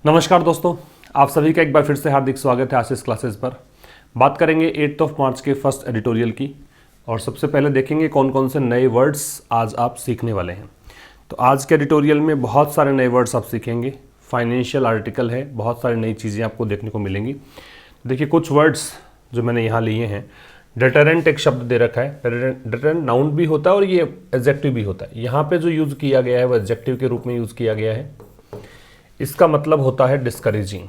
नमस्कार दोस्तों, आप सभी का एक बार फिर से हार्दिक स्वागत है आशीष क्लासेस पर। बात करेंगे 8 मार्च के फर्स्ट एडिटोरियल की और सबसे पहले देखेंगे कौन कौन से नए वर्ड्स आज आप सीखने वाले हैं। तो आज के एडिटोरियल में बहुत सारे नए वर्ड्स आप सीखेंगे। फाइनेंशियल आर्टिकल है, बहुत सारी नई चीज़ें आपको देखने को मिलेंगी। देखिए कुछ वर्ड्स जो मैंने यहाँ लिए हैं। डिटरेंट एक शब्द दे रखा है। डिटरेंट नाउन भी होता है और ये एडजेक्टिव भी होता है। यहाँ पे जो यूज़ किया गया है वो एडजेक्टिव के रूप में यूज़ किया गया है। इसका मतलब होता है डिस्करेजिंग।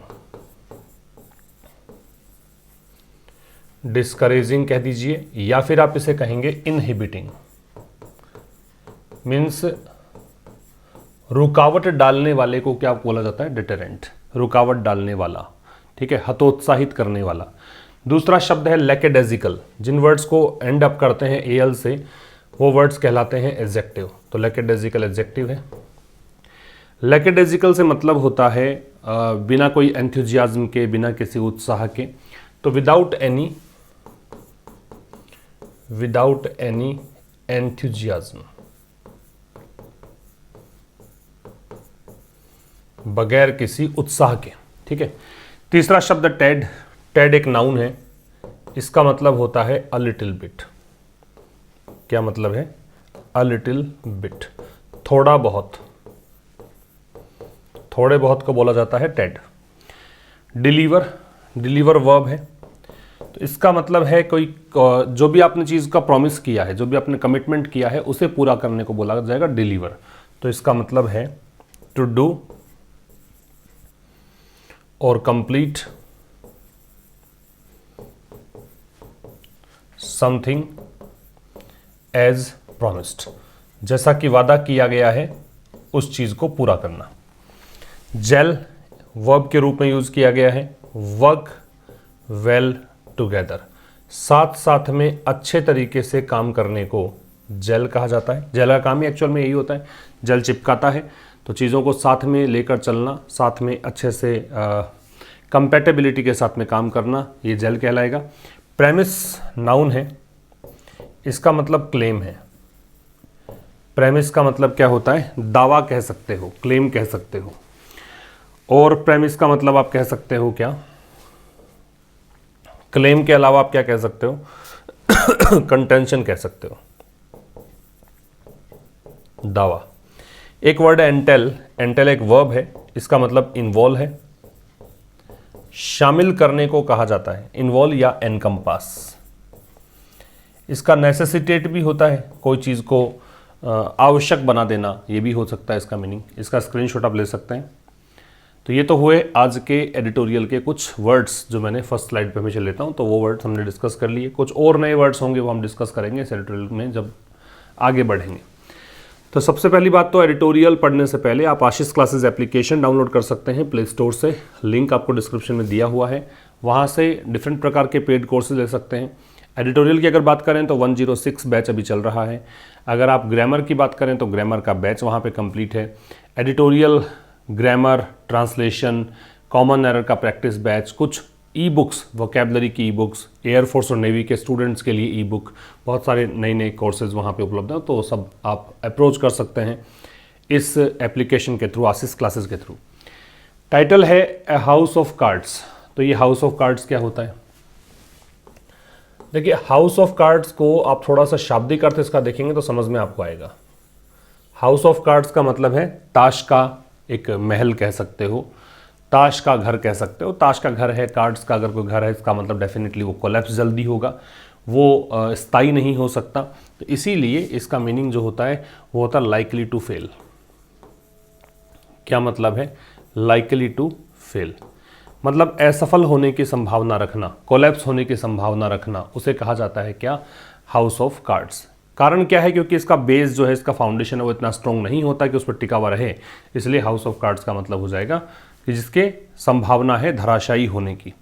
डिस्करेजिंग कह दीजिए या फिर आप इसे कहेंगे इनहिबिटिंग। मीन्स रुकावट डालने वाले को क्या बोला जाता है? डिटरेंट। रुकावट डालने वाला, ठीक है, हतोत्साहित करने वाला। दूसरा शब्द है लैकेडेजिकल। जिन वर्ड्स को एंड अप करते हैं एल से वो वर्ड्स कहलाते हैं एडजेक्टिव। तो लैकेडेजिकल एडजेक्टिव है। लैकेडेजिकल से मतलब होता है बिना कोई एंथुजियाज्म के, बिना किसी उत्साह के। तो विदाउट एनी एंथुजियाज्म, बगैर किसी उत्साह के, ठीक है। तीसरा शब्द टेड। टेड एक नाउन है। इसका मतलब होता है अ लिटिल बिट। क्या मतलब है? अ लिटिल बिट, थोड़ा बहुत। थोड़े बहुत को बोला जाता है टेड। डिलीवर वर्ब है। तो इसका मतलब है कोई जो भी आपने चीज़ का प्रॉमिस किया है, जो भी आपने कमिटमेंट किया है, उसे पूरा करने को बोला जाएगा डिलीवर। तो इसका मतलब है टू डू और कंप्लीट समथिंग एज प्रॉमिस्ड। जैसा कि वादा किया गया है उस चीज़ को पूरा करना। जेल वर्ब के रूप में यूज किया गया है। वर्क वेल टुगेदर, साथ साथ में अच्छे तरीके से काम करने को जेल कहा जाता है। जेल का काम ही एक्चुअल में यही होता है, जेल चिपकाता है। तो चीज़ों को साथ में लेकर चलना, साथ में अच्छे से कंपैटिबिलिटी के साथ में काम करना, ये जेल कहलाएगा। प्रेमिस नाउन है। इसका मतलब क्लेम है। प्रेमिस का मतलब क्या होता है? दावा कह सकते हो, क्लेम कह सकते हो। और प्रेमिस का मतलब आप कह सकते हो क्या? क्लेम के अलावा आप क्या कह सकते हो? कंटेंशन कह सकते हो, दावा। एक वर्ड है एंटेल। एंटेल एक वर्ब है। इसका मतलब इन्वॉल्व है, शामिल करने को कहा जाता है। इन्वॉल्व या एनकम्पास। इसका नेसेसिटेट भी होता है, कोई चीज़ को आवश्यक बना देना, ये भी हो सकता है इसका मीनिंग। इसका स्क्रीनशॉट आप ले सकते हैं। तो ये तो हुए आज के एडिटोरियल के कुछ वर्ड्स जो मैंने फर्स्ट स्लाइड पे हमेशा लेता हूँ। तो वो वर्ड्स हमने डिस्कस कर लिए। कुछ और नए वर्ड्स होंगे वो हम डिस्कस करेंगे इस एडिटोरियल में जब आगे बढ़ेंगे। तो सबसे पहली बात तो एडिटोरियल पढ़ने से पहले आप आशीष क्लासेस एप्लीकेशन डाउनलोड कर सकते हैं प्ले स्टोर से। लिंक आपको डिस्क्रिप्शन में दिया हुआ है। वहाँ से डिफरेंट प्रकार के पेड कोर्सेज ले सकते हैं। एडिटोरियल की अगर बात करें तो 106 बैच अभी चल रहा है। अगर आप ग्रामर की बात करें तो ग्रामर का बैच वहाँ पे कंप्लीट है। Editorial, grammar, translation, common error का प्रैक्टिस बैच, कुछ ई बुक्स, वोकैबलरी की ई बुक्स, एयरफोर्स और नेवी के स्टूडेंट्स के लिए ई बुक, बहुत सारे नए नए कोर्सेज वहाँ पे उपलब्ध हैं। तो सब आप अप्रोच कर सकते हैं इस एप्लीकेशन के थ्रू, आशीष क्लासेस के थ्रू। टाइटल है ए हाउस ऑफ कार्ड्स। तो ये हाउस ऑफ कार्ड्स क्या होता है? देखिए हाउस ऑफ कार्ड्स को आप थोड़ा सा शाब्दिक अर्थ इसका देखेंगे तो समझ में आपको आएगा। हाउस ऑफ कार्ड्स का मतलब है ताश का एक महल कह सकते हो, ताश का घर कह सकते हो। ताश का घर है, कार्ड्स का अगर कोई घर है, इसका मतलब डेफिनेटली वो कोलैप्स जल्दी होगा, वो स्थायी नहीं हो सकता। तो इसीलिए इसका मीनिंग जो होता है वो होता है लाइकली टू फेल। क्या मतलब है? लाइकली टू फेल मतलब असफल होने की संभावना रखना, कोलैप्स होने की संभावना रखना, उसे कहा जाता है क्या? House of cards. कारण क्या है? क्योंकि इसका बेस जो है, इसका फाउंडेशन है, वो इतना स्ट्रॉन्ग नहीं होता कि उस पर टिका हुआ रहे। इसलिए हाउस ऑफ कार्ड्स का मतलब हो जाएगा कि जिसके संभावना है धराशायी होने की।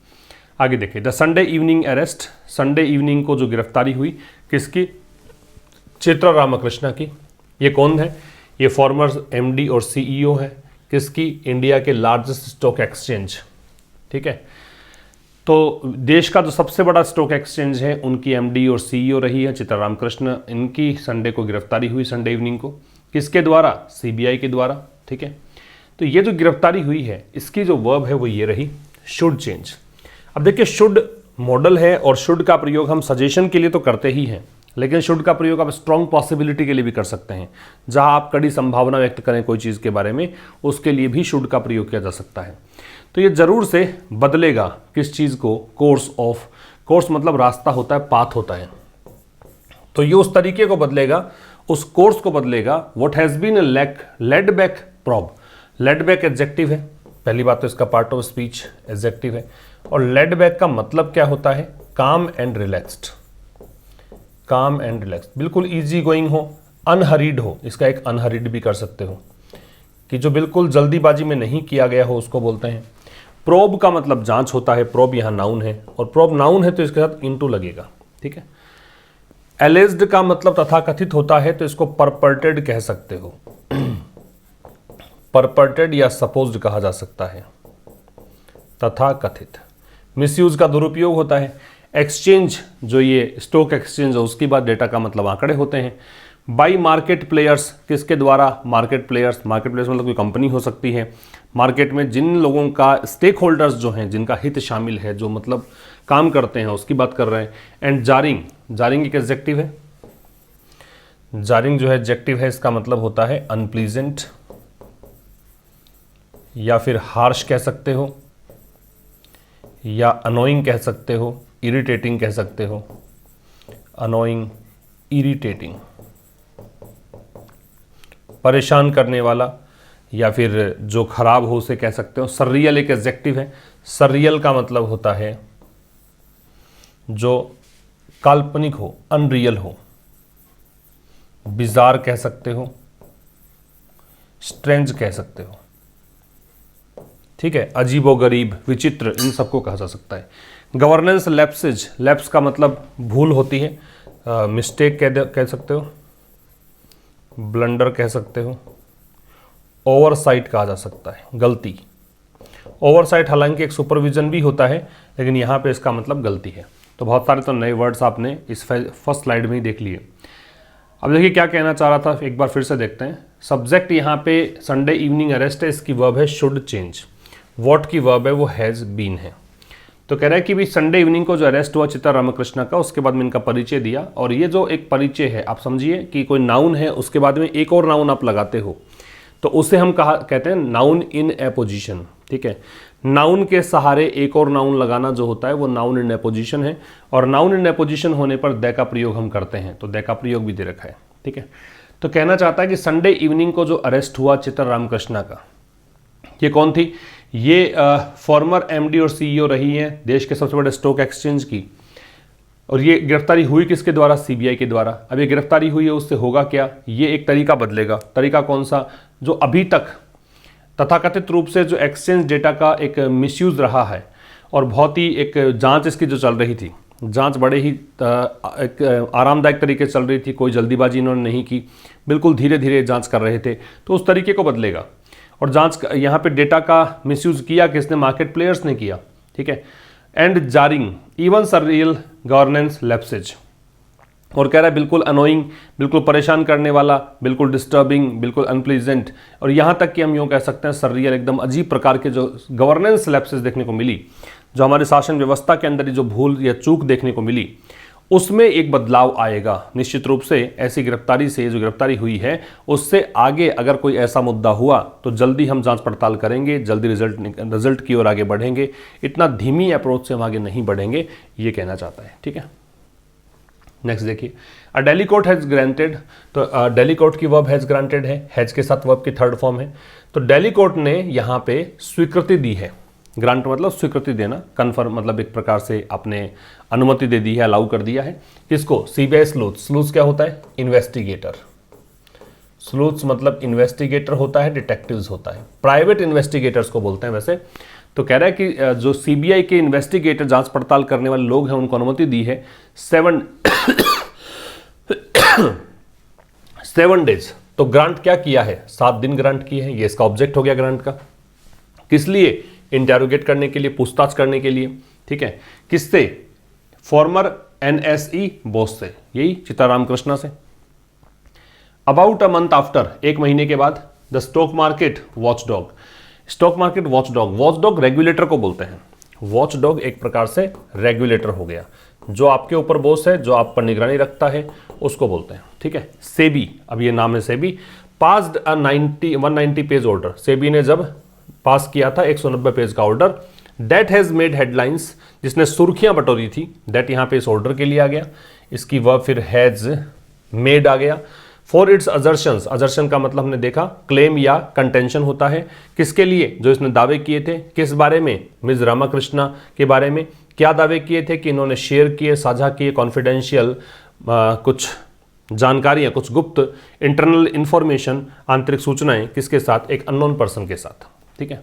आगे देखिए, the Sunday evening arrest. Sunday evening को जो गिरफ्तारी हुई, किसकी? चित्रा रामकृष्णा की। ये कौन है? ये फॉर्मर एमडी और सीईओ है। किसकी? इंडिया के लार्जेस्ट स्टॉक एक्सचेंज, ठीक है। तो देश का जो सबसे बड़ा स्टॉक एक्सचेंज है, उनकी एमडी और सीईओ रही है चित्रा रामकृष्ण। इनकी संडे को गिरफ्तारी हुई, संडे इवनिंग को। किसके द्वारा? सीबीआई के द्वारा, ठीक है। तो ये जो गिरफ्तारी हुई है इसकी जो वर्ब है वो ये रही शुड चेंज। अब देखिए शुड मॉडल है और शुड का प्रयोग हम सजेशन के लिए तो करते ही हैं, लेकिन शुड का प्रयोग आप स्ट्रॉन्ग पॉसिबिलिटी के लिए भी कर सकते हैं। जहां आप कड़ी संभावना व्यक्त करें कोई चीज़ के बारे में, उसके लिए भी शुड का प्रयोग किया जा सकता है। तो ये जरूर से बदलेगा किस चीज़ को, कोर्स ऑफ, कोर्स मतलब रास्ता होता है, पाथ होता है, तो ये उस तरीके को बदलेगा, उस कोर्स को बदलेगा। What has been laid back probe, laid back adjective है, पहली बात तो इसका पार्ट ऑफ स्पीच एडजेक्टिव है, और लेड बैक का मतलब क्या होता है, काम एंड रिलैक्स्ड, काम एंड रिलैक्स्ड, बिल्कुल इजी गोइंग हो, अनहरीड हो, इसका एक अनहरीड भी कर सकते हो कि जो बिल्कुल जल्दीबाजी में नहीं किया गया हो उसको बोलते हैं। प्रोब का मतलब जांच होता है, प्रोब यहाँ नाउन है, और प्रोब नाउन है तो इसके साथ इनटू लगेगा, ठीक है। एलेज्ड का मतलब तथाकथित होता है, तो इसको परपर्टेड कह सकते हो, परपर्टेड या सपोज्ड कहा जा सकता है, तथाकथित। मिसयूज का दुरुपयोग होता है। एक्सचेंज, जो ये स्टॉक एक्सचेंज है उसकी बात, डेटा का मतलब आंकड़े होते हैं। बाई मार्केट प्लेयर्स, किसके द्वारा, मार्केट प्लेयर्स, मार्केट प्लेयर्स मतलब कोई कंपनी हो सकती है, मार्केट में जिन लोगों का स्टेक होल्डर्स जो हैं, जिनका हित शामिल है, जो मतलब काम करते हैं, उसकी बात कर रहे हैं। एंड जारिंग, जारिंग एक एडजेक्टिव है, जारिंग जो है एडजेक्टिव है, इसका मतलब होता है अनप्लीजेंट या फिर हार्श कह सकते हो, या अनोइंग कह सकते हो, इरिटेटिंग कह सकते हो, अनोइंग, इरिटेटिंग, परेशान करने वाला, या फिर जो खराब हो उसे कह सकते हो। सररियल एक एडजेक्टिव है, सररियल का मतलब होता है जो काल्पनिक हो, अनरियल हो। बिजार कह सकते हो, स्ट्रेंज कह सकते हो, ठीक है। अजीबोगरीब, विचित्र, इन सबको कहा जा सकता है। गवर्नेंस लैप्सेज, लैप्स का मतलब भूल होती है, मिस्टेक कह सकते हो, ब्लंडर कह सकते हो, ओवरसाइट कहा जा सकता है, गलती। ओवरसाइट हालांकि एक सुपरविजन भी होता है, लेकिन यहाँ पे इसका मतलब गलती है। तो बहुत सारे तो नए वर्ड्स आपने इस फर्स्ट स्लाइड में ही देख लिए। अब देखिए क्या कहना चाह रहा था, एक बार फिर से देखते हैं। सब्जेक्ट यहाँ पे संडे इवनिंग अरेस्ट है, इसकी वर्ब है शुड चेंज। व्हाट की वर्ब है वो हैज़ बीन है। तो कह रहा है कि भी संडे इवनिंग को जो अरेस्ट हुआ चित्रा रामकृष्ण का, उसके बाद में इनका परिचय दिया, और ये जो एक परिचय है, आप समझिए कि कोई नाउन है, उसके बाद में एक और नाउन आप लगाते हो, तो उसे हम कहते हैं नाउन इन ए पोजीशन, ठीक है। नाउन के सहारे एक और नाउन लगाना जो होता है वो नाउन इन ए पोजीशन है, और नाउन इन ए पोजीशन होने पर दे का प्रयोग हम करते हैं, तो दे का प्रयोग भी दे रखा है, ठीक है। तो कहना चाहता है कि संडे इवनिंग को जो अरेस्ट हुआ चित्रा रामकृष्ण का, ये कौन थी, ये फॉर्मर एमडी और सीईओ रही हैं देश के सबसे बड़े स्टॉक एक्सचेंज की, और ये गिरफ्तारी हुई किसके द्वारा, सीबीआई के द्वारा। अब ये गिरफ्तारी हुई है, उससे होगा क्या, ये एक तरीका बदलेगा। तरीका कौन सा, जो अभी तक तथाकथित रूप से जो एक्सचेंज डेटा का एक मिसयूज रहा है, और बहुत ही एक जांच इसकी जो चल रही थी, जांच बड़े ही एक आरामदायक तरीके से चल रही थी, कोई जल्दीबाजी इन्होंने नहीं की, बिल्कुल धीरे धीरे जांच कर रहे थे, तो उस तरीके को बदलेगा। और जांच यहाँ पे डेटा का मिसयूज किया किसने, मार्केट प्लेयर्स ने किया, ठीक है। And jarring, even surreal governance lapses, और कह रहा है बिल्कुल अनोइंग, बिल्कुल परेशान करने वाला, बिल्कुल डिस्टर्बिंग, बिल्कुल अनप्लीजेंट, और यहाँ तक कि हम यूँ कह सकते हैं सररियल, एकदम अजीब प्रकार के जो गवर्नेंस लैप्सेज देखने को मिली, जो हमारे शासन व्यवस्था के अंदर जो भूल या चूक देखने को मिली, उसमें एक बदलाव आएगा निश्चित रूप से। ऐसी गिरफ्तारी से, जो गिरफ्तारी हुई है उससे आगे अगर कोई ऐसा मुद्दा हुआ तो जल्दी हम जांच पड़ताल करेंगे, जल्दी रिजल्ट की ओर आगे बढ़ेंगे, इतना धीमी अप्रोच से हम आगे नहीं बढ़ेंगे, ये कहना चाहता है, ठीक है। नेक्स्ट देखिए, अ डेली कोर्ट हैज़ ग्रांटेड, तो डेली कोर्ट की वर्ब हैज़ ग्रांटेड है, हैज़ के साथ वर्ब की थर्ड फॉर्म है, तो डेली कोर्ट ने यहाँ पे स्वीकृति दी है। ग्रांट मतलब स्वीकृति देना, कन्फर्म मतलब एक प्रकार से आपने अनुमति दे दी है, अलाउ कर दिया है। किसको, सीबीआई स्लूथ्स। स्लूथ्स क्या होता है, इन्वेस्टिगेटर। स्लूथ्स मतलब इन्वेस्टिगेटर होता है, डिटेक्टिव्स होता है, प्राइवेट इन्वेस्टिगेटर्स को बोलते हैं वैसे। तो कह रहा है कि जो सीबीआई के इन्वेस्टिगेटर, जांच पड़ताल करने वाले लोग हैं, उनको अनुमति दी है 7 डेज। तो ग्रांट क्या किया है, 7 दिन ग्रांट किए हैं, ये इसका ऑब्जेक्ट हो गया ग्रांट का। किस लिए, इंटरोगेट करने के लिए, पूछताछ करने के लिए, ठीक है। किससे, फॉर्मर एनएसई बॉस से, यही चित्रा रामकृष्ण से। अबाउट अ मंथ आफ्टर, 1 महीने के बाद, the stock market watchdog, stock market watchdog regulator को बोलते हैं। वॉचडॉग एक प्रकार से रेगुलेटर हो गया, जो आपके ऊपर बॉस है, जो आप पर निगरानी रखता है, उसको बोलते हैं। ठीक है, सेबी, अब ये नाम है सेबी, पास्ड अ 190 पेज ऑर्डर। सेबी ने जब पास किया था 190 पेज का order, that has made headlines, जिसने सुर्खियां बटोरी थी, दैट यहां पे इस ऑर्डर के लिए आ गया, इसकी वर्ब फिर हैज मेड आ गया। फॉर इट्स अजर्शंस, अजर्शन का मतलब हमने देखा क्लेम या कंटेंशन होता है, किसके लिए, जो इसने दावे किए थे, किस बारे में, मिस रामाकृष्णा के बारे में। क्या दावे किए थे कि इन्होंने शेयर किए, साझा किए कॉन्फिडेंशियल कुछ जानकारियां, कुछ गुप्त इंटरनल इंफॉर्मेशन, आंतरिक सूचनाएं, किसके साथ, एक अननोन पर्सन के साथ। ठीक है,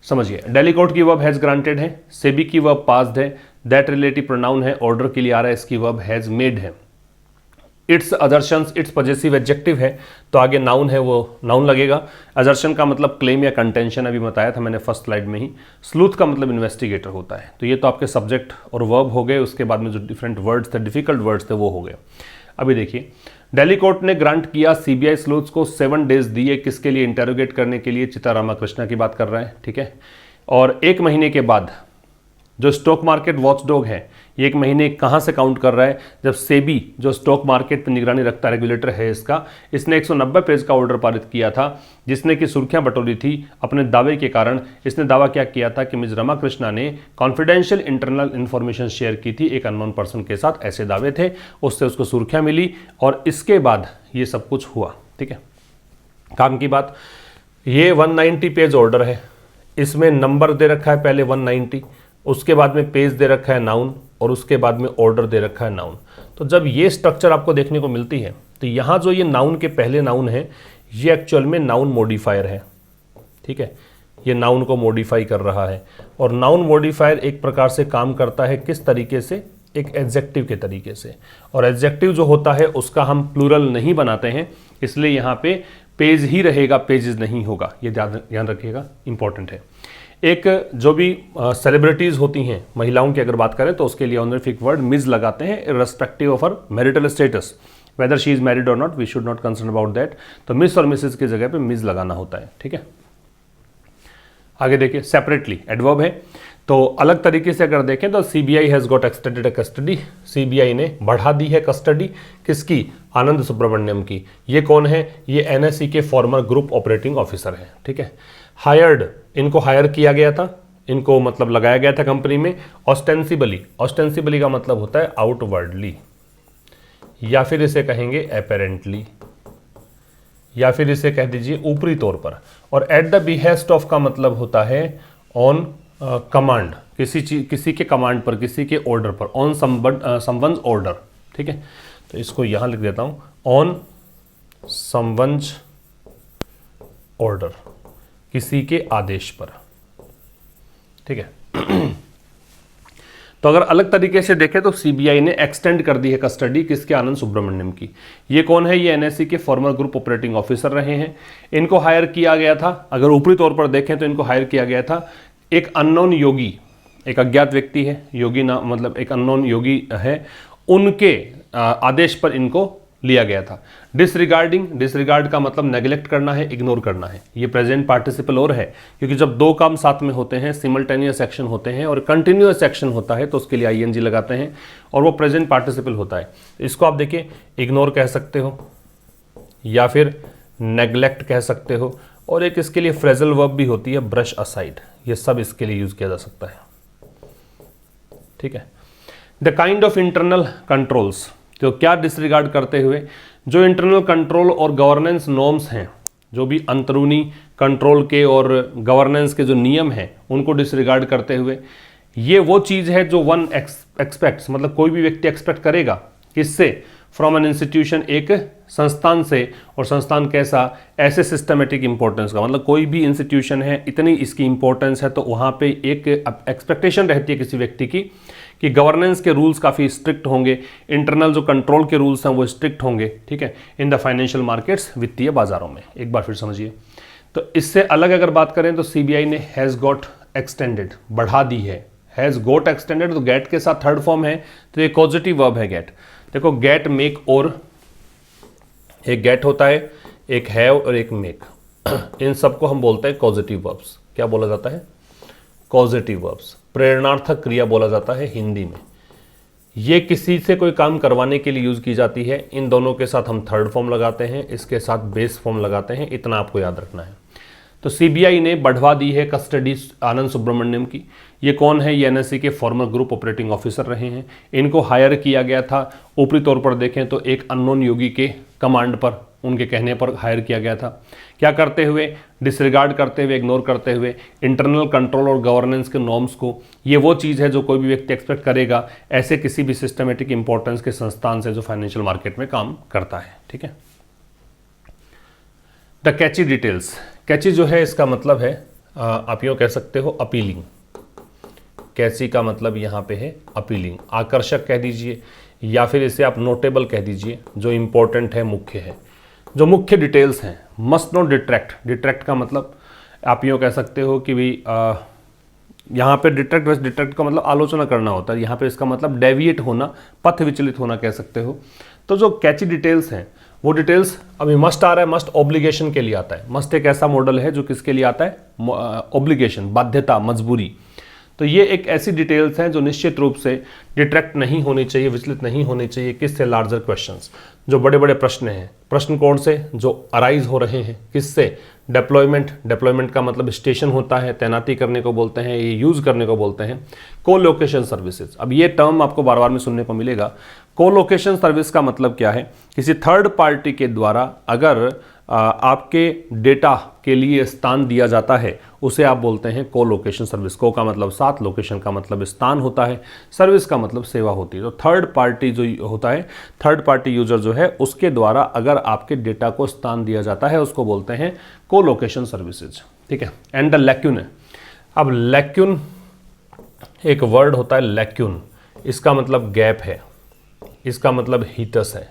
समझिए। दिल्ली कोर्ट की वर्ब हैज ग्रांटेड है, सेबी की वर्ब पास्ड है, दैट रिलेटिव प्रोनाउन है, ऑर्डर के लिए आ रहा है, इसकी वर्ब हैज मेड है। इट्स अजर्शंस, इट्स पॉजेसिव एडजेक्टिव है, तो आगे नाउन है, वो नाउन लगेगा। अजर्शन का मतलब क्लेम या कंटेंशन, अभी बताया था मैंने फर्स्ट स्लाइड में ही। स्लूथ का मतलब इन्वेस्टिगेटर होता है। तो ये तो आपके सब्जेक्ट और वर्ब हो गए, उसके बाद में जो डिफरेंट वर्ड्स थे, डिफिकल्ट वर्ड्स थे, वो हो गए। अभी देखिए, दिल्ली कोर्ट ने ग्रांट किया सीबीआई स्लूथ्स को 7 डेज दिए, किसके लिए, इंटेरोगेट करने के लिए, चित्ता रामाकृष्णा की बात कर रहे हैं। ठीक है, और 1 महीने के बाद जो स्टॉक मार्केट वॉचडॉग है, ये 1 महीने कहाँ से काउंट कर रहा है, जब सेबी, जो स्टॉक मार्केट पर निगरानी रखता रेगुलेटर है इसका, इसने 190 पेज का ऑर्डर पारित किया था, जिसने की सुर्खियां बटोरी थी अपने दावे के कारण। इसने दावा क्या किया था कि मिस रामाकृष्णा ने कॉन्फिडेंशियल इंटरनल इंफॉर्मेशन शेयर की थी एक अननोन पर्सन के साथ, ऐसे दावे थे, उससे उसको सुर्खियां मिली और इसके बाद ये सब कुछ हुआ। ठीक है, काम की बात, ये 190 पेज ऑर्डर है, इसमें नंबर दे रखा है पहले 190, उसके बाद में पेज दे रखा है नाउन, और उसके बाद में ऑर्डर दे रखा है नाउन। तो जब ये स्ट्रक्चर आपको देखने को मिलती है, तो यहाँ जो ये नाउन के पहले नाउन है, ये एक्चुअल में नाउन मॉडिफायर है। ठीक है, ये नाउन को मॉडिफाई कर रहा है, और नाउन मॉडिफायर एक प्रकार से काम करता है किस तरीके से, एक एडजेक्टिव के तरीके से, और एडजेक्टिव जो होता है उसका हम प्लूरल नहीं बनाते हैं, इसलिए यहाँ पे पेज ही रहेगा, पेजेस नहीं होगा, ये ध्यान रखिएगा, इंपॉर्टेंट है। एक जो भी सेलिब्रिटीज़ होती हैं, महिलाओं की अगर बात करें, तो उसके लिए ऑनरिफिक वर्ड मिस लगाते हैं, irrespective of her marital status, whether she is married और नॉट, we should not concern about that. तो मिस और मिसेज की जगह पे मिस लगाना होता है। ठीक है, आगे देखिए, सेपरेटली एडवर्ब है, तो अलग तरीके से अगर देखें तो CBI has got extended custody, CBI ने बढ़ा दी है कस्टडी, किसकी, आनंद सुब्रमण्यम की। ये कौन है, ये एनएसई के फॉर्मर ग्रुप ऑपरेटिंग ऑफिसर हैं। ठीक है, हायर्ड, इनको हायर किया गया था, इनको मतलब लगाया गया था कंपनी में। ऑस्टेंसिबली, ऑस्टेंसिबली का मतलब होता है आउटवर्डली, या फिर इसे कहेंगे अपेरेंटली, या फिर इसे कह दीजिए ऊपरी तौर पर। और एट द बिहेस्ट ऑफ का मतलब होता है ऑन कमांड, किसी के कमांड पर, किसी के ऑर्डर पर, ऑन समवन्स ऑर्डर। ठीक है, तो इसको यहां लिख देता हूं, ऑन समवन्स ऑर्डर, किसी के आदेश पर। ठीक है, तो अगर अलग तरीके से देखें तो सीबीआई ने एक्सटेंड कर दी है कस्टडी, किसके, आनंद सुब्रमण्यम की। ये कौन है, ये एनएसई के फॉर्मर ग्रुप ऑपरेटिंग ऑफिसर रहे हैं। इनको हायर किया गया था, अगर ऊपरी तौर पर देखें तो इनको हायर किया गया था एक अननोन योगी, एक अज्ञात व्यक्ति है, योगी ना मतलब एक अननोन योगी है, उनके आदेश पर इनको लिया गया था। डिसरिगार्डिंग, डिसरिगार्ड का मतलब नेग्लेक्ट करना है, इग्नोर करना है। ये प्रेजेंट पार्टिसिपल और है, क्योंकि जब दो काम साथ में होते हैं, सिमल्टेनियस एक्शन होते हैं और कंटिन्यूअस एक्शन होता है, तो उसके लिए आईएनजी लगाते हैं और वो प्रेजेंट पार्टिसिपल होता है। इसको आप देखिए, इग्नोर कह सकते हो या फिर नेग्लेक्ट कह सकते हो, और एक इसके लिए फ्रेजल वर्ब भी होती है, ब्रश असाइड। ये सब इसके लिए यूज किया जा सकता है। ठीक है, the kind of internal controls, तो क्या डिसरिगार्ड करते हुए, जो इंटरनल कंट्रोल और गवर्नेंस नॉर्म्स हैं, जो भी अंदरूनी कंट्रोल के और गवर्नेंस के जो नियम हैं, उनको डिसरिगार्ड करते हुए, ये वो चीज़ है जो वन एक्सपेक्ट्स, मतलब कोई भी व्यक्ति एक्सपेक्ट करेगा, किससे, फ्रॉम एन इंस्टीट्यूशन, एक संस्थान से। और संस्थान कैसा, ऐसे सिस्टमेटिक इंपॉर्टेंस का, मतलब कोई भी इंस्टीट्यूशन है, इतनी इसकी इंपॉर्टेंस है, तो वहाँ पे एक एक्सपेक्टेशन रहती है किसी व्यक्ति की कि गवर्नेंस के रूल्स काफ़ी स्ट्रिक्ट होंगे, इंटरनल जो कंट्रोल के रूल्स हैं वो स्ट्रिक्ट होंगे। ठीक है, इन द फाइनेंशियल मार्केट्स, वित्तीय बाजारों में। एक बार फिर समझिए, तो इससे अलग अगर बात करें तो सीबीआई ने हैज़ गॉट एक्सटेंडेड, बढ़ा दी है। हैज़ गॉट एक्सटेंडेड, तो गेट के साथ थर्ड फॉर्म है, तो ये पॉजिटिव वर्ब है गेट। देखो, गेट, मेक और, एक गेट होता है, एक हैव और एक मेक, इन सबको हम बोलते हैं पॉजिटिव वर्ब्स। क्या बोला जाता है? कॉजेटिव वर्ब्स, प्रेरणार्थक क्रिया बोला जाता है हिंदी में। ये किसी से कोई काम करवाने के लिए यूज़ की जाती है। इन दोनों के साथ हम थर्ड फॉर्म लगाते हैं, इसके साथ बेस फॉर्म लगाते हैं, इतना आपको याद रखना है। तो सीबीआई ने बढ़वा दी है कस्टडी आनंद सुब्रमण्यम की। ये कौन है? ये एनएससी के फॉर्मर ग्रुप ऑपरेटिंग ऑफिसर रहे हैं। इनको हायर किया गया था, ऊपरी तौर पर देखें तो एक अननोन योगी के कमांड पर, उनके कहने पर हायर किया गया था। क्या करते हुए? डिसरिगार्ड करते हुए, इग्नोर करते हुए इंटरनल कंट्रोल और गवर्नेंस के नॉर्म्स को। ये वो चीज़ है जो कोई भी व्यक्ति एक्सपेक्ट करेगा ऐसे किसी भी सिस्टमेटिक इंपॉर्टेंस के संस्थान से जो फाइनेंशियल मार्केट में काम करता है। ठीक है। द कैची डिटेल्स, कैची जो है इसका मतलब है आप यूँ कह सकते हो अपीलिंग। कैची का मतलब यहाँ पे है अपीलिंग, आकर्षक कह दीजिए या फिर इसे आप नोटेबल कह दीजिए, जो इम्पोर्टेंट है, मुख्य है। जो मुख्य डिटेल्स हैं, मस्ट नॉट डिट्रैक्ट। डिट्रैक्ट का मतलब आप यूँ कह सकते हो कि भाई यहाँ पे डिट्रैक्ट का मतलब आलोचना करना होता है, यहाँ पे इसका मतलब डेविएट होना, पथ विचलित होना कह सकते हो। तो जो कैची डिटेल्स हैं वो डिटेल्स, अभी मस्ट आ रहा है, मस्ट ऑब्लिगेशन के लिए आता है। मस्ट एक ऐसा मॉडल है जो किसके लिए आता है? ऑब्लिगेशन, बाध्यता, मजबूरी। तो ये एक ऐसी डिटेल्स हैं जो निश्चित रूप से डिट्रैक्ट नहीं होनी चाहिए, विचलित नहीं होनी चाहिए। किससे? लार्जर क्वेश्चंस, जो बड़े बड़े प्रश्न हैं। प्रश्न कौन से? जो अराइज हो रहे हैं। किससे? डेप्लॉयमेंट। डेप्लॉयमेंट का मतलब स्टेशन होता है, तैनाती करने को बोलते हैं, ये यूज़ करने को बोलते हैं। कोलोकेशन सर्विसेज, अब ये टर्म आपको बार बार में सुनने को मिलेगा। कोलोकेशन सर्विस का मतलब क्या है? किसी थर्ड पार्टी के द्वारा अगर आपके डेटा के लिए स्थान दिया जाता है, उसे आप बोलते हैं कोलोकेशन सर्विस। को का मतलब साथ, लोकेशन का मतलब स्थान होता है, सर्विस का मतलब सेवा होती है। तो थर्ड पार्टी जो होता है, थर्ड पार्टी यूजर जो है, उसके द्वारा अगर आपके डेटा को स्थान दिया जाता है, उसको बोलते हैं कोलोकेशन सर्विसेज। ठीक है। एंड द लैक्यून है। अब लैक्यून एक वर्ड होता है, लैक्यून, इसका मतलब गैप है, इसका मतलब हीटस है,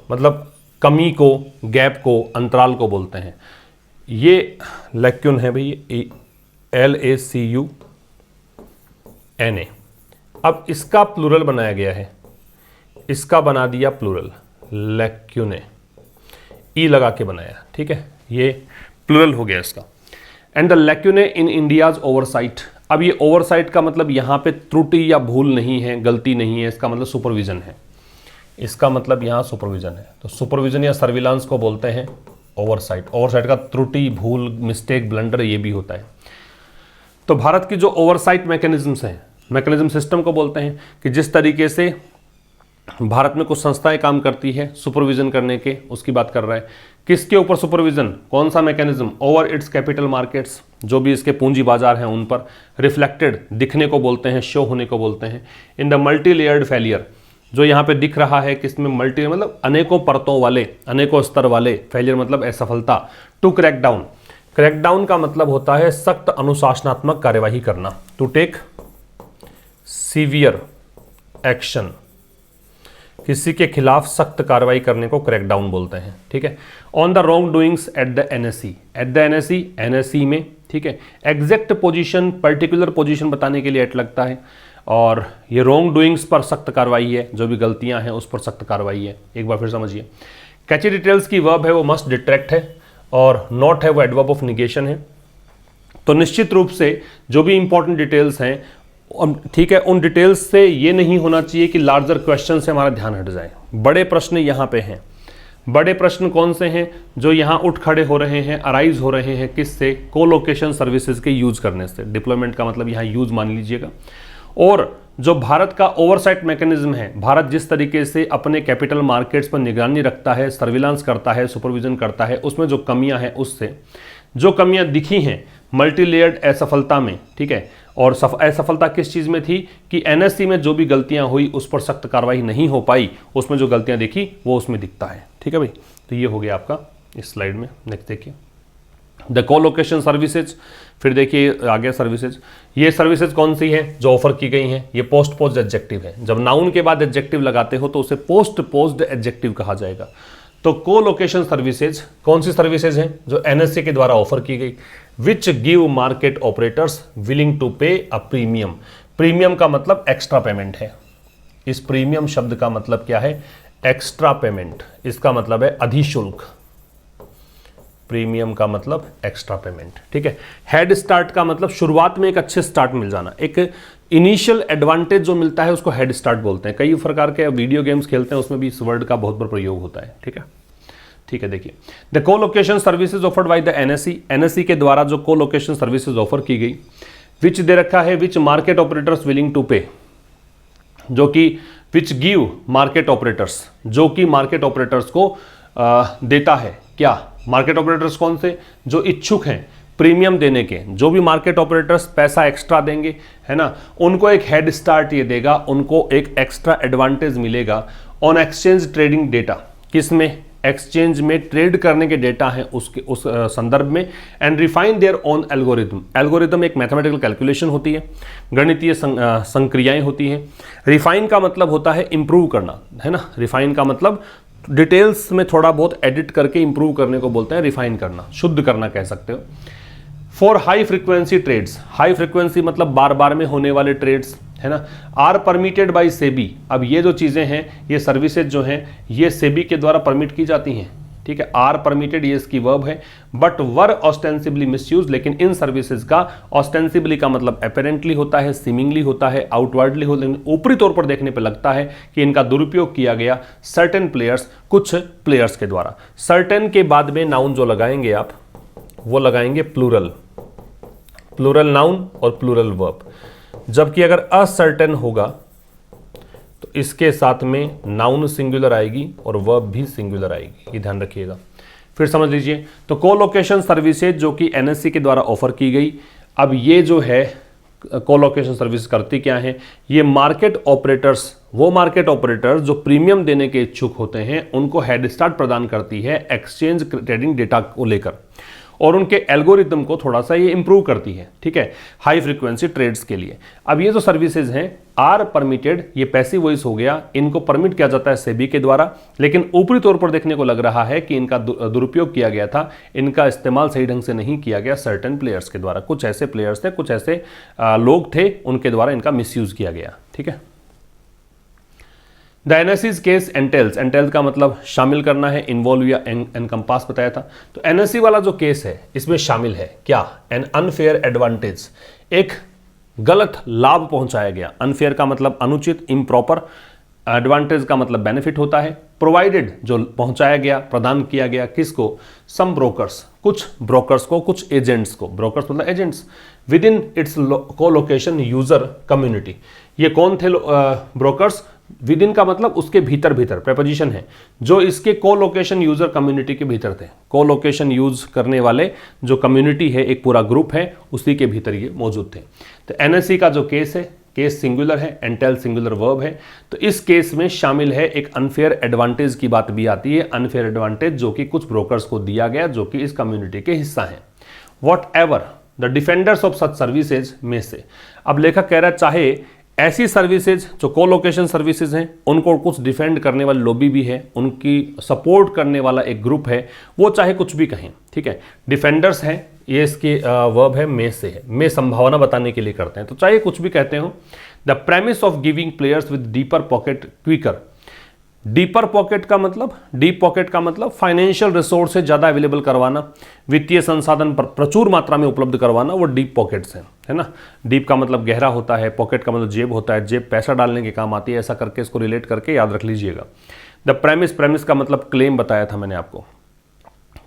मतलब कमी को, गैप को, अंतराल को बोलते हैं। ये लैक्यून है भाई, LACUNA। अब इसका प्लूरल बनाया गया है, इसका बना दिया प्लूरल, लैक्यूने, ई लगा के बनाया। ठीक है, ये प्लूरल हो गया इसका। And the lacunae in India's oversight. अब ये ओवरसाइट का मतलब यहाँ पे त्रुटि या भूल नहीं है, गलती नहीं है, इसका मतलब सुपरविजन है। इसका मतलब यहाँ सुपरविजन है। तो सुपरविजन या सर्विलांस को बोलते हैं ओवरसाइट। ओवरसाइट का त्रुटि, भूल, मिस्टेक, ब्लंडर ये भी होता है। तो भारत की जो ओवरसाइट मैकेनिज्म्स हैं, मैकेनिज्म सिस्टम को बोलते हैं कि जिस तरीके से भारत में कुछ संस्थाएं काम करती है सुपरविजन करने के, उसकी बात कर रहा है। किसके ऊपर सुपरविजन? कौन सा mechanism? Over it's capital markets, जो भी इसके पूंजी बाजार हैं उन पर। रिफ्लेक्टेड, दिखने को बोलते हैं, शो होने को बोलते हैं। In the multi layered failure, जो यहाँ पे दिख रहा है किसमें? मल्टी मतलब अनेकों परतों वाले, अनेकों स्तर वाले। फेलियर मतलब असफलता। To crack down, crack down का मतलब होता है सख्त अनुशासनात्मक कार्यवाही करना। टू टेक सीवियर एक्शन, किसी के खिलाफ सख्त कार्रवाई करने को क्रैक डाउन बोलते हैं। ठीक है। On the wrong doings at the NSC, at the NSC, NSC में। ठीक है। एग्जैक्ट पोजीशन, पर्टिकुलर पोजीशन बताने के लिए एट लगता है। और ये रॉन्ग डूइंग्स पर सख्त कार्रवाई है, जो भी गलतियां हैं उस पर सख्त कार्रवाई है। एक बार फिर समझिए, कैची डिटेल्स की वर्ब है वो मस्ट डिट्रैक्ट है, और नॉट है वो एडवर्ब ऑफ निगेशन है। तो निश्चित रूप से जो भी इंपॉर्टेंट डिटेल्स हैं, ठीक है, उन डिटेल्स से ये नहीं होना चाहिए कि लार्जर क्वेश्चन से हमारा ध्यान हट जाए। बड़े प्रश्न यहाँ पे हैं। बड़े प्रश्न कौन से हैं? जो यहाँ उठ खड़े हो रहे हैं, अराइज हो रहे हैं, किससे? कोलोकेशन सर्विसेज के यूज करने से। डिप्लॉयमेंट का मतलब यहाँ यूज मान लीजिएगा। और जो भारत का ओवरसाइट मैकेनिज्म है, भारत जिस तरीके से अपने कैपिटल मार्केट्स पर निगरानी रखता है, सर्विलांस करता है, सुपरविजन करता है, उसमें जो कमियां हैं, उससे जो कमियां दिखी हैं मल्टी लेयर्ड असफलता में। ठीक है। और असफलता किस चीज़ में थी? कि एनएससी में जो भी गलतियां हुई उस पर सख्त कार्रवाई नहीं हो पाई, उसमें जो गलतियां दिखी वो उसमें दिखता है। ठीक है भाई। तो ये हो गया आपका इस स्लाइड में। नेक्स्ट देखिए, द कोलोकेशन सर्विसेज। फिर देखिए आगे सर्विसेज। ये सर्विसेज कौन सी है जो ऑफर की गई हैं? ये पोस्ट पोज्ड एडजेक्टिव है। जब नाउन के बाद एडजेक्टिव लगाते हो तो उसे पोस्ट पोज्ड एडजेक्टिव कहा जाएगा। तो कोलोकेशन सर्विसेज कौन सी सर्विसेज हैं? जो एनएससी के द्वारा ऑफर की गई। Which give market operators willing to pay a premium. Premium का मतलब एक्स्ट्रा पेमेंट है। इस प्रीमियम शब्द का मतलब क्या है? Extra payment. इसका मतलब है अधिशुल्क। प्रीमियम का मतलब एक्स्ट्रा पेमेंट, ठीक है। हेड स्टार्ट का मतलब शुरुआत में एक अच्छे स्टार्ट मिल जाना, एक इनिशियल एडवांटेज जो मिलता है उसको हेड स्टार्ट बोलते हैं। कई प्रकार के वीडियो गेम्स खेलते हैं उसमें भी इस वर्ड का बहुत बड़ा प्रयोग होता है, ठीक है। ठीक है, देखिए द को location services offered by the NSC के द्वारा जो को लोकेशन सर्विसेज ऑफर की गई, विच दे रखा है विच मार्केट ऑपरेटर्स विलिंग टू पे, जो कि विच गिव मार्केट ऑपरेटर्स, जो कि मार्केट ऑपरेटर्स को देता है क्या, मार्केट ऑपरेटर्स कौन से, जो इच्छुक हैं प्रीमियम देने के, जो भी मार्केट ऑपरेटर्स पैसा एक्स्ट्रा देंगे, है ना, उनको एक हेड स्टार्ट ये देगा, उनको एक एक्स्ट्रा एडवांटेज मिलेगा ऑन एक्सचेंज ट्रेडिंग डेटा, किसमें, एक्सचेंज में ट्रेड करने के डेटा हैं उसके उस संदर्भ में, and refine their own algorithm. Algorithm एक मैथमेटिकल कैलकुलेशन होती है, गणितीय संक्रियाएं होती हैं। रिफाइन का मतलब होता है इंप्रूव करना, है ना, रिफाइन का मतलब डिटेल्स में थोड़ा बहुत एडिट करके इंप्रूव करने को बोलते हैं, रिफाइन करना, शुद्ध करना कह सकते हो। For high frequency trades, high frequency मतलब बार बार में होने वाले ट्रेड्स, है ना, आर परमिटेड बाय सेबी। अब ये जो चीज़ें हैं, ये सर्विसेज जो हैं, ये सेबी के द्वारा परमिट की जाती हैं, ठीक है। आर परमिटेड ये इसकी वर्ब है, बट वर ऑस्टेंसिबली मिसयूज, लेकिन इन सर्विसेज का ऑस्टेंसिबली का मतलब अपेरेंटली होता है, सीमिंगली होता है, आउटवर्डली होता है, ऊपरी तौर पर देखने पर लगता है कि इनका दुरुपयोग किया गया सर्टेन प्लेयर्स, कुछ प्लेयर्स के द्वारा। सर्टेन के बाद में नाउन जो लगाएंगे आप, वो लगाएंगे प्लूरल, प्लूरल नाउन और प्लूरल वर्ब। जबकि अगर असर्टेन होगा तो इसके साथ में नाउन सिंगुलर आएगी और वर्ब भी सिंगुलर आएगी, ये ध्यान रखिएगा। फिर समझ लीजिए, तो कोलोकेशन सर्विसेज जो कि एनएससी के द्वारा ऑफर की गई, अब ये जो है कोलोकेशन सर्विस करती क्या है, ये मार्केट ऑपरेटर्स, वो मार्केट ऑपरेटर्स जो प्रीमियम देने के इच्छुक होते हैं, उनको हेड स्टार्ट प्रदान करती है एक्सचेंज ट्रेडिंग डेटा को लेकर, और उनके एल्गोरिथम को थोड़ा सा ये इंप्रूव करती है, ठीक है, हाई फ्रीक्वेंसी ट्रेड्स के लिए। अब ये जो सर्विसेज हैं आर परमिटेड, ये पैसिव वॉइस हो गया, इनको परमिट किया जाता है सेबी के द्वारा, लेकिन ऊपरी तौर पर देखने को लग रहा है कि इनका दुरुपयोग किया गया था, इनका इस्तेमाल सही ढंग से नहीं किया गया सर्टेन प्लेयर्स के द्वारा। कुछ ऐसे प्लेयर्स थे, कुछ ऐसे लोग थे, उनके द्वारा इनका मिसयूज किया गया, ठीक है। द एनएससीज केस एंटेल्स, एंटेल्स का मतलब शामिल करना है, इन्वॉल्व या एनकम्पास बताया था। तो एनएससी वाला जो केस है इसमें शामिल है क्या, एन अनफेयर एडवांटेज, एक गलत लाभ पहुंचाया गया। अनफेयर का मतलब अनुचित, इम्प्रॉपर, एडवांटेज का मतलब बेनिफिट होता है। प्रोवाइडेड जो पहुंचाया गया, प्रदान किया गया, किसको, सम ब्रोकर्स, कुछ ब्रोकर्स को, कुछ एजेंट्स को, ब्रोकर्स मतलब agents, within its colocation user community. ये कौन थे ब्रोकर्स, विद इन का मतलब उसके भीतर, भीतर प्रेपोजिशन है, जो इसके कोलोकेशन यूजर कम्युनिटी के भीतर थे। कोलोकेशन यूज करने वाले जो कम्युनिटी है, एक पूरा ग्रुप है, उसी के भीतर ये मौजूद थे। तो एनएससी का जो केस है, केस सिंगुलर है, एंटेल सिंगुलर वर्ब है, तो इस केस में शामिल है एक अनफेयर एडवांटेज की बात भी आती है। अनफेयर एडवांटेज जो कि कुछ ब्रोकर्स को दिया गया, जो कि इस कम्युनिटी के हिस्सा है। What ever the defenders of such services में से, अब लेखक कह रहा है चाहे ऐसी सर्विसेज जो कोलोकेशन सर्विसेज हैं, उनको कुछ डिफेंड करने वाली लॉबी भी है, उनकी सपोर्ट करने वाला एक ग्रुप है, वो चाहे कुछ भी कहें, ठीक है। डिफेंडर्स है, ये इसकी वर्ब है, में से है, में संभावना बताने के लिए करते हैं, तो चाहे कुछ भी कहते हो। The premise of giving players with deeper pocket quicker, deeper pocket का मतलब, डीप पॉकेट का मतलब फाइनेंशियल रिसोर्सेज ज़्यादा अवेलेबल करवाना, वित्तीय संसाधन प्रचुर मात्रा में उपलब्ध करवाना, वो डीप पॉकेट्स हैं, है ना। डीप का मतलब गहरा होता है, पॉकेट का मतलब जेब होता है, जेब पैसा डालने के काम आती है, ऐसा करके इसको रिलेट करके याद रख लीजिएगा। द प्रेमिस, प्रेमिस का मतलब क्लेम बताया था मैंने आपको,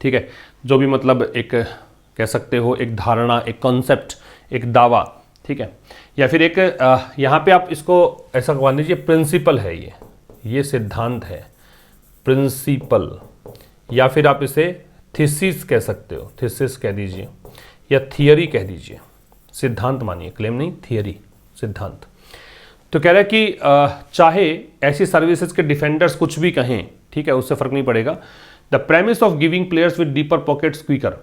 ठीक है, जो भी मतलब एक कह सकते हो एक धारणा, एक कॉन्सेप्ट, एक दावा, ठीक है, या फिर एक यहाँ पे आप इसको ऐसा मान लीजिए प्रिंसिपल है, ये सिद्धांत है, प्रिंसिपल, या फिर आप इसे थीसिस कह सकते हो, थीसिस कह दीजिए, या थियरी कह दीजिए, सिद्धांत मानिए, क्लेम नहीं, थियरी, सिद्धांत। तो कह रहा है कि चाहे ऐसी सर्विसेज के डिफेंडर्स कुछ भी कहें, ठीक है, उससे फर्क नहीं पड़ेगा। The premise of giving players with deeper pockets quicker,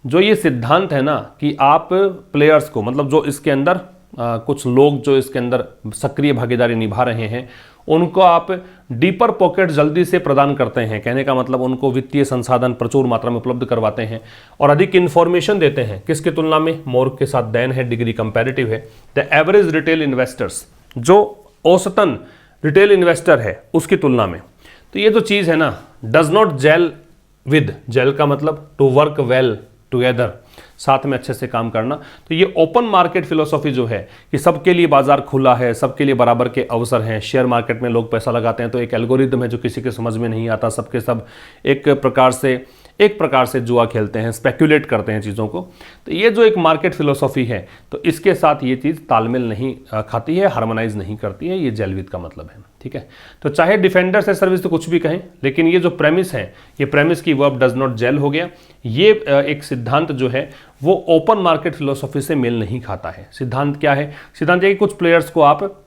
जो ये सिद्धांत है ना कि आप प्लेयर्स को, मतलब जो इसके अंदर कुछ लोग जो इसके अंदर सक्रिय भागीदारी निभा रहे हैं, उनको आप डीपर पॉकेट जल्दी से प्रदान करते हैं। कहने का मतलब उनको वित्तीय संसाधन प्रचुर मात्रा में उपलब्ध करवाते हैं और अधिक इन्फॉर्मेशन देते हैं। किसके तुलना में, मोर के साथ देन है, डिग्री कंपैरेटिव है। द एवरेज रिटेल इन्वेस्टर्स, जो औसतन रिटेल इन्वेस्टर है उसकी तुलना में। तो ये जो चीज़ है ना, does not gel with, gel का मतलब टू वर्क वेल टुगेदर, साथ में अच्छे से काम करना। तो ये ओपन मार्केट फिलोसॉफी जो है कि सबके लिए बाजार खुला है, सबके लिए बराबर के अवसर हैं। शेयर मार्केट में लोग पैसा लगाते हैं तो एक एल्गोरिदम है जो किसी के समझ में नहीं आता, सबके सब एक प्रकार से जुआ खेलते हैं, स्पेक्युलेट करते हैं चीज़ों को। तो ये जो एक मार्केट फिलोसॉफी है तो इसके साथ ये चीज़ तालमेल नहीं खाती है, हार्मोनाइज नहीं करती है, ये जेलविद का मतलब है। ठीक है, तो चाहे डिफेंडर से सर्विस तो कुछ भी कहें, लेकिन ये जो प्रेमिस है, ये प्रेमिस की वर्ब डज नॉट जेल हो गया। ये एक सिद्धांत जो है वो ओपन मार्केट फिलोसॉफी से मेल नहीं खाता है। सिद्धांत क्या है? सिद्धांत ये कि कुछ प्लेयर्स को आप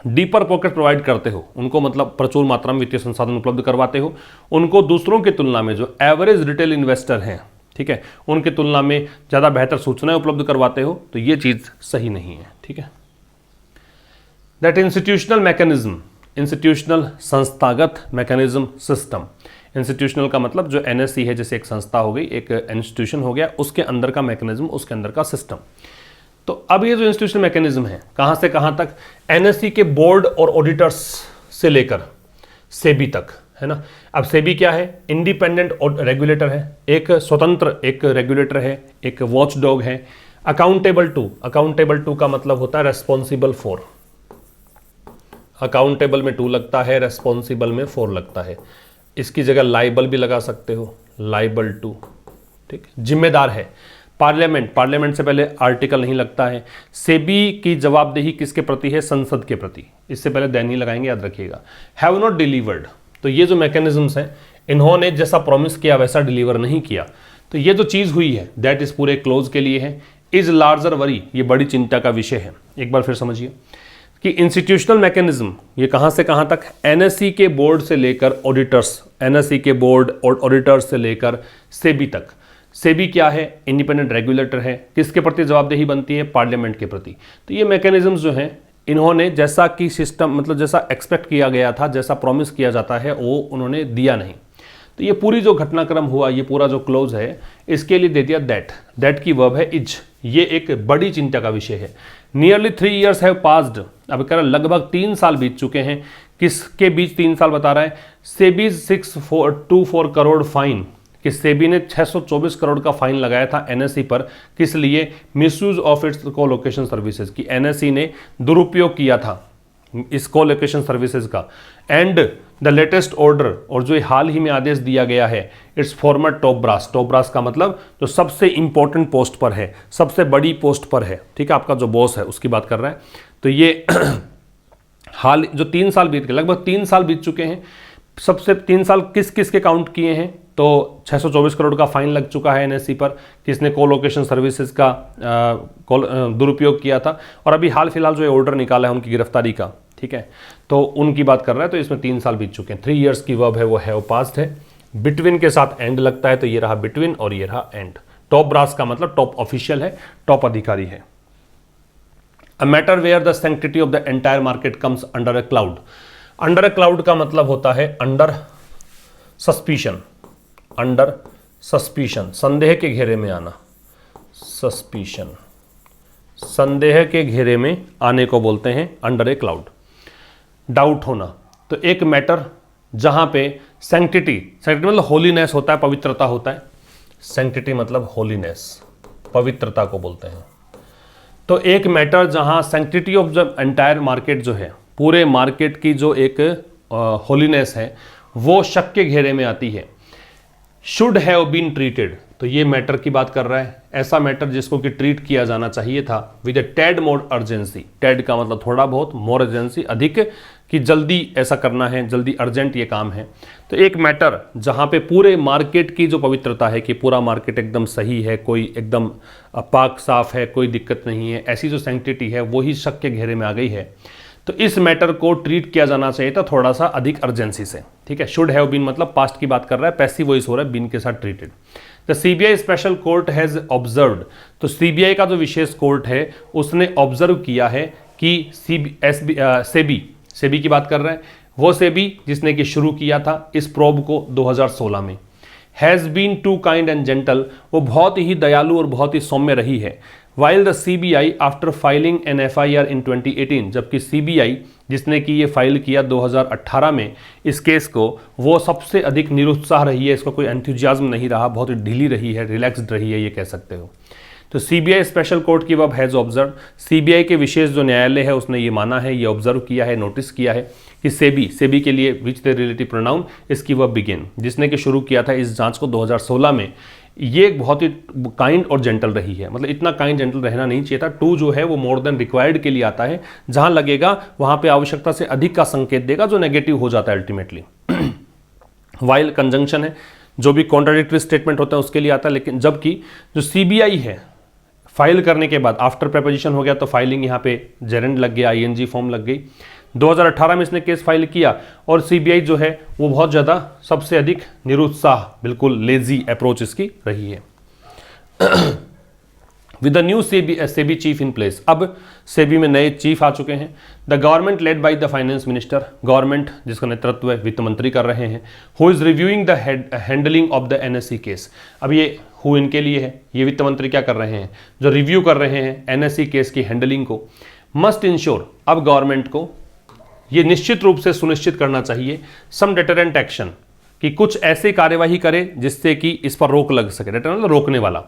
डीपर पॉकेट प्रोवाइड करते हो, उनको मतलब प्रचुर मात्रा में वित्तीय संसाधन उपलब्ध करवाते हो, उनको दूसरों की तुलना में जो एवरेज रिटेल इन्वेस्टर हैं, ठीक है, उनकी तुलना में ज़्यादा बेहतर सूचनाएं उपलब्ध करवाते हो, तो ये चीज़ सही नहीं है। ठीक है, दैट इंस्टीट्यूशनल मैकेनिज्म, इंस्टीट्यूशनल संस्थागत मैकेनिज्म सिस्टम। इंस्टीट्यूशनल का मतलब जो एनएससी है, जैसे एक संस्था हो गई, एक इंस्टीट्यूशन हो गया, उसके अंदर का मैकेनिज्म, उसके अंदर का सिस्टम। तो अब ये जो इंस्टीट्यूशनल मैकेनिज्म है कहाँ से कहाँ तक? एनएससी के बोर्ड और ऑडिटर्स से लेकर सेबी तक, है ना। अब सेबी क्या है? इंडिपेंडेंट रेगुलेटर है, एक स्वतंत्र एक रेगुलेटर है, एक वॉच डॉग है। अकाउंटेबल टू, अकाउंटेबल टू का मतलब होता है रेस्पॉन्सिबल फॉर। अकाउंटेबल में टू लगता है, रेस्पॉन्सिबल में फॉर लगता है। इसकी जगह लाइबल भी लगा सकते हो, लाइबल टू। ठीक, जिम्मेदार है। पार्लियामेंट, पार्लियामेंट से पहले आर्टिकल नहीं लगता है। सेबी की जवाबदेही किसके प्रति है? संसद के प्रति। इससे पहले देन ही लगाएंगे, याद रखिएगा। हैव नॉट डिलीवर्ड, तो ये जो मैकेनिज्म्स हैं, इन्होंने जैसा प्रॉमिस किया वैसा डिलीवर नहीं किया। तो ये जो चीज़ हुई है दैट इज पूरे क्लोज के लिए है। इज लार्जर वरी, ये बड़ी चिंता का विषय है। एक बार फिर समझिए कि इंस्टीट्यूशनल मैकेनिज्म ये कहाँ से कहाँ तक? एनएससी के बोर्ड से लेकर ऑडिटर्स, एनएससी के बोर्ड और ऑडिटर्स से लेकर सेबी तक। सेबी क्या है? इंडिपेंडेंट रेगुलेटर है। किसके प्रति जवाबदेही बनती है? पार्लियामेंट के प्रति। तो ये मैकेनिज्म्स जो हैं, इन्होंने जैसा कि सिस्टम मतलब जैसा एक्सपेक्ट किया गया था, जैसा प्रॉमिस किया जाता है, वो उन्होंने दिया नहीं। तो ये पूरी जो घटनाक्रम हुआ, ये पूरा जो क्लोज है, इसके लिए दे दिया दैट। दैट की वर्ब है इज। ये एक बड़ी चिंता का विषय है। नियरली 3 years हैव पास्ड, अब कह रहा लगभग 3 साल बीत चुके हैं। किसके बीच 3 साल बता रहा है? सेबी 624 करोड़ फाइन, कि सेबी ने 624 करोड़ का फाइन लगाया था एनएससी पर। किस लिए? Misuse of its colocation services, की एनएससी ने दुरुपयोग किया था इस कोलोकेशन सर्विसेज का। एंड द लेटेस्ट ऑर्डर, और जो हाल ही में आदेश दिया गया है, it's former top brass. Top brass का मतलब जो सबसे इंपॉर्टेंट पोस्ट पर है, सबसे बड़ी पोस्ट पर है, ठीक है, आपका जो बॉस है उसकी बात कर रहा है। तो ये हाल जो 3 साल बीत गए, लगभग 3 साल बीत चुके हैं। सबसे 3 साल किस किस के काउंट किए हैं? तो 624 करोड़ का फाइन लग चुका है एनएससी पर, किसने कोलोकेशन सर्विसेज का दुरुपयोग किया था, और अभी हाल फिलहाल जो ऑर्डर निकाला है उनकी गिरफ्तारी का, ठीक है, तो उनकी बात कर रहा है। तो इसमें 3 साल बीत चुके हैं। 3 years की वर्ब है वो हैव पास्ट है। बिटवीन के साथ एंड लगता है, तो ये रहा बिटवीन और ये रहा एंड। टॉप ब्रास का मतलब टॉप ऑफिशियल है, टॉप अधिकारी है। A matter where the sanctity of the entire market comes under a cloud. Under a cloud का मतलब होता है अंडर सस्पिशन, अंडर सस्पिशन, संदेह के घेरे में आना। सस्पिशन, संदेह के घेरे में आने को बोलते हैं अंडर ए क्लाउड। डाउट होना, तो एक मैटर जहां पे सैंक्टिटी, सैंक्टिटी मतलब होलीनेस होता है, पवित्रता होता है। सैंक्टिटी मतलब होलीनेस, पवित्रता को बोलते हैं। तो एक मैटर जहां sanctity of the entire market जो है, पूरे मार्केट की जो एक होलीनेस है, वो शक के घेरे में आती है। शुड हैव बीन ट्रीटेड, तो ये मैटर की बात कर रहा है, ऐसा मैटर जिसको कि ट्रीट किया जाना चाहिए था with A Ted more urgency. Ted का मतलब थोड़ा बहुत, मोर अर्जेंसी अधिक, कि जल्दी ऐसा करना है, जल्दी अर्जेंट ये काम है। तो एक मैटर जहाँ पे पूरे मार्केट की जो पवित्रता है, कि पूरा मार्केट एकदम सही है, कोई एकदम पाक साफ है, कोई दिक्कत नहीं है, ऐसी जो सैंक्टिटी है वो ही शक के घेरे में आ गई है। तो इस मैटर को ट्रीट किया जाना चाहिए था थोड़ा सा अधिक अर्जेंसी से, ठीक है। शुड हैव बीन मतलब पास्ट की बात कर रहा है, पैसिव वॉइस हो रहा है, बीन के साथ treated. The CBI special court has observed, तो सीबीआई का जो विशेष कोर्ट है उसने ऑब्जर्व किया है कि सेबी की बात कर रहा है, वो सेबी जिसने कि शुरू किया था इस प्रोब को 2016 में। Has been too kind and gentle, वो बहुत ही दयालु और बहुत ही सौम्य रही है। While the CBI after filing an FIR इन 2018, जबकि CBI जिसने कि ये फाइल किया 2018 में इस केस को, वो सबसे अधिक निरुत्साह रही है, इसका कोई एंथुजियाज्म नहीं रहा, बहुत ढीली रही है, रिलैक्स्ड रही है, ये कह सकते हो। तो CBI स्पेशल कोर्ट की वब हैज़ ऑब्जर्व, CBI के विशेष जो न्यायालय है उसने ये माना है, ये ऑब्जर्व किया है, नोटिस किया है कि सेबी के लिए विच द रिलेटिव प्रोनाउन, इसकी वब बिगिन, जिसने कि शुरू किया था इस जांच को 2016 में, ये बहुत ही काइंड और जेंटल रही है। मतलब इतना काइंड जेंटल रहना नहीं चाहिए था। टू जो है वो मोर देन रिक्वायर्ड के लिए आता है, जहां लगेगा वहां पे आवश्यकता से अधिक का संकेत देगा, जो नेगेटिव हो जाता है अल्टीमेटली। वाइल कंजंक्शन है, जो भी कॉन्ट्राडिक्टरी स्टेटमेंट होता है उसके लिए आता है, लेकिन जबकि जो CBI है फाइल करने के बाद आफ्टर प्रेपोजिशन हो गया तो फाइलिंग यहाँ पे जेरेंड लग गया, ING फॉर्म लग गई। 2018 में इसने केस फाइल किया और CBI जो है वो बहुत ज़्यादा सबसे अधिक निरुत्साह, बिल्कुल लेजी अप्रोच इसकी रही है। With the new SEBI chief in place, अब सेबी में नए चीफ आ चुके हैं। The government led by the finance minister, government जिसका नेतृत्व वित्त मंत्री कर रहे हैं, who is reviewing the handling of the NSE case. अब ये हु इनके लिए है, ये वित्त मंत्री क्या कर रहे हैं, जो रिव्यू कर रहे हैं NSE केस की हैंडलिंग को। मस्ट इंश्योर, अब गवर्नमेंट को ये निश्चित रूप से सुनिश्चित करना चाहिए, सम डेटरेंट एक्शन, कि कुछ ऐसी कार्यवाही करे जिससे कि इस पर रोक लग सके। डेटरेंट मतलब रोकने वाला।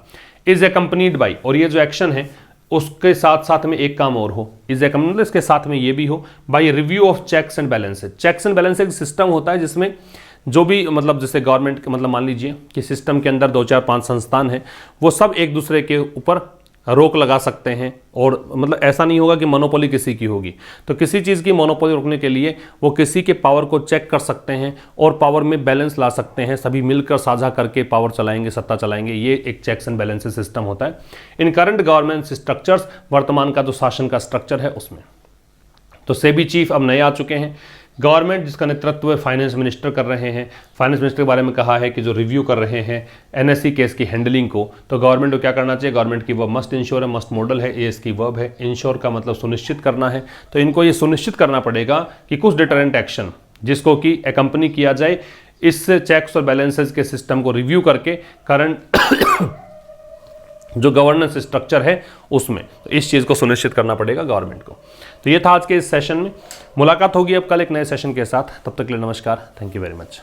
इज एकम्पनीड बाई, और ये जो एक्शन है उसके साथ साथ में एक काम और हो, इज एकम्पनीड मतलब इसके साथ में ये भी हो, by review of checks and balances. Checks and balance एक सिस्टम होता है जिसमें जो भी मतलब जैसे गवर्नमेंट मतलब मान लीजिए कि सिस्टम के अंदर 2, 4, 5 संस्थान हैं, वो सब एक दूसरे के ऊपर रोक लगा सकते हैं, और मतलब ऐसा नहीं होगा कि मोनोपोली किसी की होगी। तो किसी चीज़ की मोनोपोली रोकने के लिए वो किसी के पावर को चेक कर सकते हैं और पावर में बैलेंस ला सकते हैं, सभी मिलकर साझा करके पावर चलाएंगे, सत्ता चलाएंगे। ये एक चेक्स एंड बैलेंसेस सिस्टम होता है इन करंट गवर्नमेंट स्ट्रक्चर्स, वर्तमान का जो शासन का स्ट्रक्चर है उसमें। तो सेबी चीफ अब नए आ चुके हैं। गवर्नमेंट जिसका नेतृत्व फाइनेंस मिनिस्टर कर रहे हैं, फाइनेंस मिनिस्टर के बारे में कहा है कि जो रिव्यू कर रहे हैं NSE केस की हैंडलिंग को, तो गवर्नमेंट को क्या करना चाहिए, गवर्नमेंट की वर्ब मस्ट इंश्योर है, मस्ट मॉडल है, ये इसकी वर्ब है। इंश्योर का मतलब सुनिश्चित करना है, तो इनको ये सुनिश्चित करना पड़ेगा कि कुछ डिटरेंट एक्शन जिसको कि एकम्पनी किया जाए इस चेक्स और बैलेंसेज के सिस्टम को रिव्यू करके करंट जो गवर्नेंस स्ट्रक्चर है उसमें, तो इस चीज़ को सुनिश्चित करना पड़ेगा गवर्नमेंट को। तो ये था आज के इस सेशन में। मुलाकात होगी अब कल एक नए सेशन के साथ, तब तक के लिए नमस्कार, थैंक यू वेरी मच।